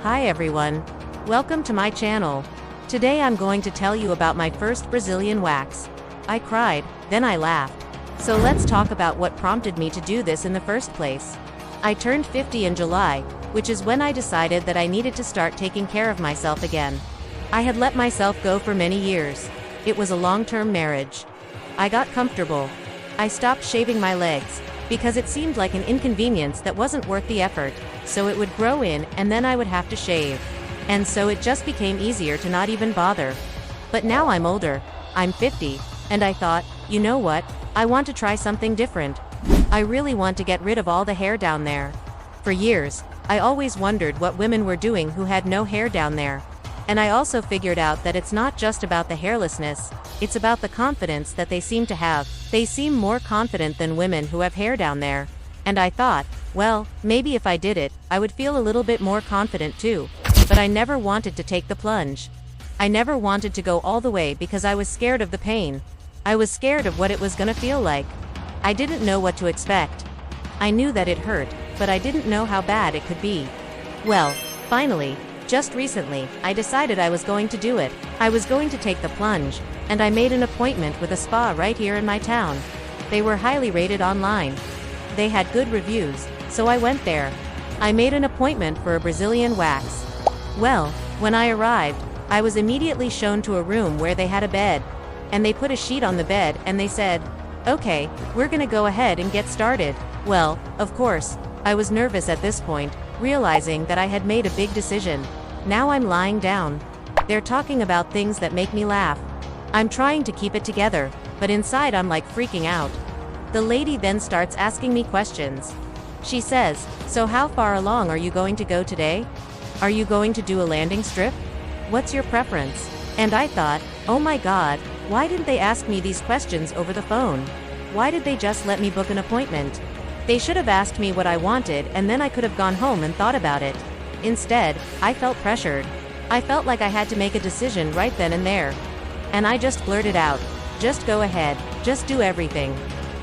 Hi everyone. Welcome to my channel. Today I'm going to tell you about my first Brazilian wax. I cried, then I laughed. So let's talk about what prompted me to do this in the first place. I turned 50 in July, which is when I decided that I needed to start taking care of myself again. I had let myself go for many years. It was a long-term marriage. I got comfortable. I stopped shaving my legs, because it seemed like an inconvenience that wasn't worth the effort, so it would grow in and then I would have to shave. And so it just became easier to not even bother. But now I'm older, I'm 50, and I thought, you know what, I want to try something different. I really want to get rid of all the hair down there. For years, I always wondered what women were doing who had no hair down there. And I also figured out that it's not just about the hairlessness, it's about the confidence that they seem to have. They seem more confident than women who have hair down there. And I thought, well, maybe if I did it, I would feel a little bit more confident too. But I never wanted to take the plunge. I never wanted to go all the way because I was scared of the pain. I was scared of what it was gonna feel like. I didn't know what to expect. I knew that it hurt, but I didn't know how bad it could be. Well, finally, just recently, I decided I was going to do it. I was going to take the plunge, and I made an appointment with a spa right here in my town. They were highly rated online. They had good reviews, so I went there. I made an appointment for a Brazilian wax. Well, when I arrived, I was immediately shown to a room where they had a bed. And they put a sheet on the bed and they said, okay, we're gonna go ahead and get started. Well, of course, I was nervous at this point, realizing that I had made a big decision. Now I'm lying down. They're talking about things that make me laugh. I'm trying to keep it together, but inside I'm like freaking out. The lady then starts asking me questions. She says, so how far along are you going to go today? Are you going to do a landing strip? What's your preference? And I thought, oh my god, why didn't they ask me these questions over the phone? Why did they just let me book an appointment? They should have asked me what I wanted and then I could have gone home and thought about it. Instead, I felt pressured. I felt like I had to make a decision right then and there. And I just blurted out, just go ahead, just do everything.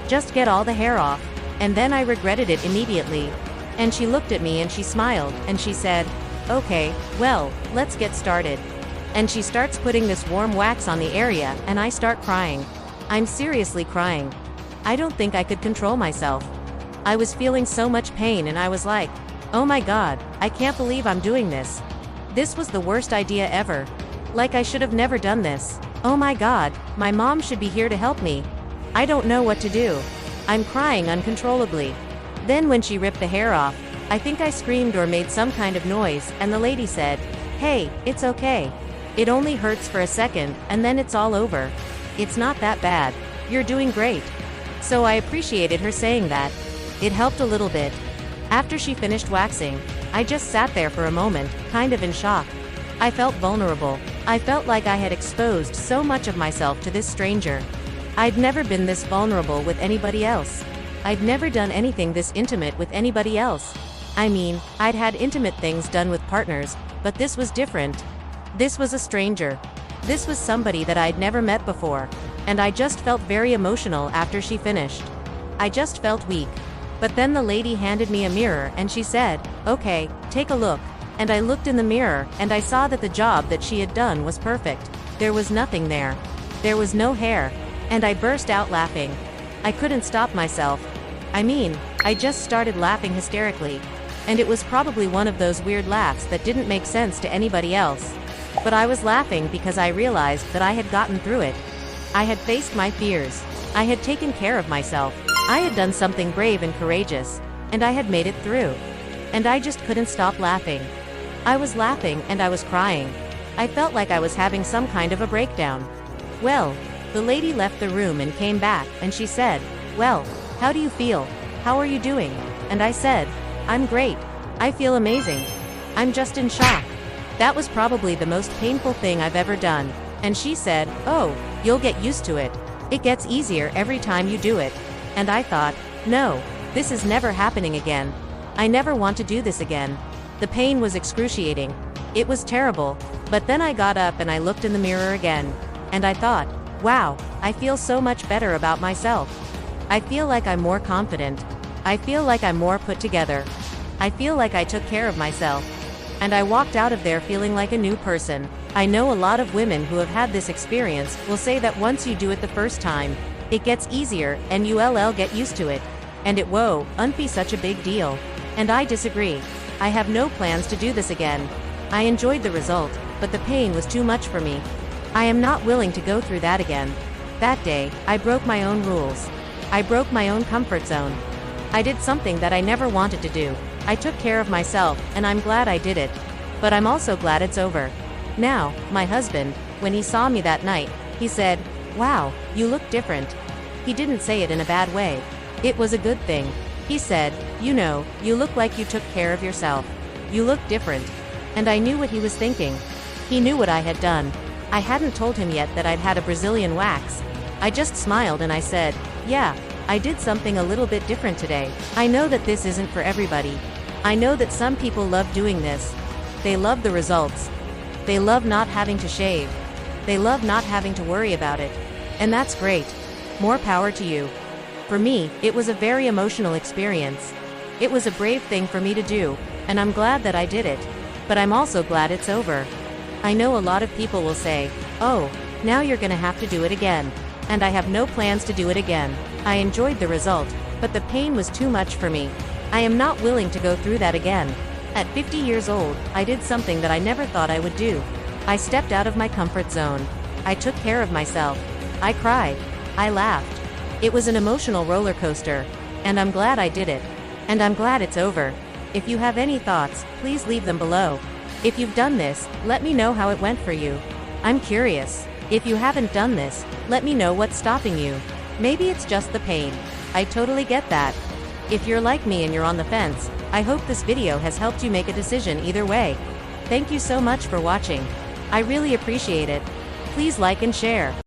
Just get all the hair off. And then I regretted it immediately. And she looked at me and she smiled, and she said, okay, well, let's get started. And she starts putting this warm wax on the area and I start crying. I'm seriously crying. I don't think I could control myself. I was feeling so much pain and I was like, oh my god, I can't believe I'm doing this. This was the worst idea ever. Like I should have never done this. Oh my god, my mom should be here to help me. I don't know what to do. I'm crying uncontrollably. Then when she ripped the hair off, I think I screamed or made some kind of noise and the lady said, hey, it's okay. It only hurts for a second and then it's all over. It's not that bad. You're doing great. So I appreciated her saying that. It helped a little bit. After she finished waxing, I just sat there for a moment, kind of in shock. I felt vulnerable. I felt like I had exposed so much of myself to this stranger. I'd never been this vulnerable with anybody else. I'd never done anything this intimate with anybody else. I mean, I'd had intimate things done with partners, but this was different. This was a stranger. This was somebody that I'd never met before. And I just felt very emotional after she finished. I just felt weak. But then the lady handed me a mirror and she said, okay, take a look. And I looked in the mirror and I saw that the job that she had done was perfect. There was nothing there. There was no hair. And I burst out laughing. I couldn't stop myself. I mean, I just started laughing hysterically. And it was probably one of those weird laughs that didn't make sense to anybody else. But I was laughing because I realized that I had gotten through it. I had faced my fears. I had taken care of myself. I had done something brave and courageous, and I had made it through. And I just couldn't stop laughing. I was laughing and I was crying. I felt like I was having some kind of a breakdown. Well, the lady left the room and came back, and she said, well, how do you feel? How are you doing? And I said, I'm great. I feel amazing. I'm just in shock. That was probably the most painful thing I've ever done. And she said, oh, you'll get used to it. It gets easier every time you do it. And I thought, no, this is never happening again. I never want to do this again. The pain was excruciating. It was terrible. But then I got up and I looked in the mirror again. And I thought, wow, I feel so much better about myself. I feel like I'm more confident. I feel like I'm more put together. I feel like I took care of myself. and I walked out of there feeling like a new person. I know a lot of women who have had this experience will say that once you do it the first time, it gets easier, and you'll get used to it. And it won't be such a big deal. And I disagree. I have no plans to do this again. I enjoyed the result, but the pain was too much for me. I am not willing to go through that again. That day, I broke my own rules. I broke my own comfort zone. I did something that I never wanted to do. I took care of myself, and I'm glad I did it. But I'm also glad it's over. Now, my husband, when he saw me that night, he said, "Wow, you look different." He didn't say it in a bad way. It was a good thing. He said, "You know, you look like you took care of yourself. You look different." And I knew what he was thinking. He knew what I had done. I hadn't told him yet that I'd had a Brazilian wax. I just smiled and I said, "Yeah, I did something a little bit different today. I know that this isn't for everybody. I know that some people love doing this. They love the results. They love not having to shave. They love not having to worry about it. And that's great. More power to you." For me, it was a very emotional experience. It was a brave thing for me to do, and I'm glad that I did it. But I'm also glad it's over. I know a lot of people will say, "Oh, now you're gonna have to do it again." And I have no plans to do it again. I enjoyed the result, but the pain was too much for me. I am not willing to go through that again. At 50 years old, I did something that I never thought I would do. I stepped out of my comfort zone. I took care of myself. I cried. I laughed. It was an emotional roller coaster. And I'm glad I did it. And I'm glad it's over. If you have any thoughts, please leave them below. If you've done this, let me know how it went for you. I'm curious. If you haven't done this, let me know what's stopping you. Maybe it's just the pain. I totally get that. If you're like me and you're on the fence, I hope this video has helped you make a decision either way. Thank you so much for watching. I really appreciate it. Please like and share.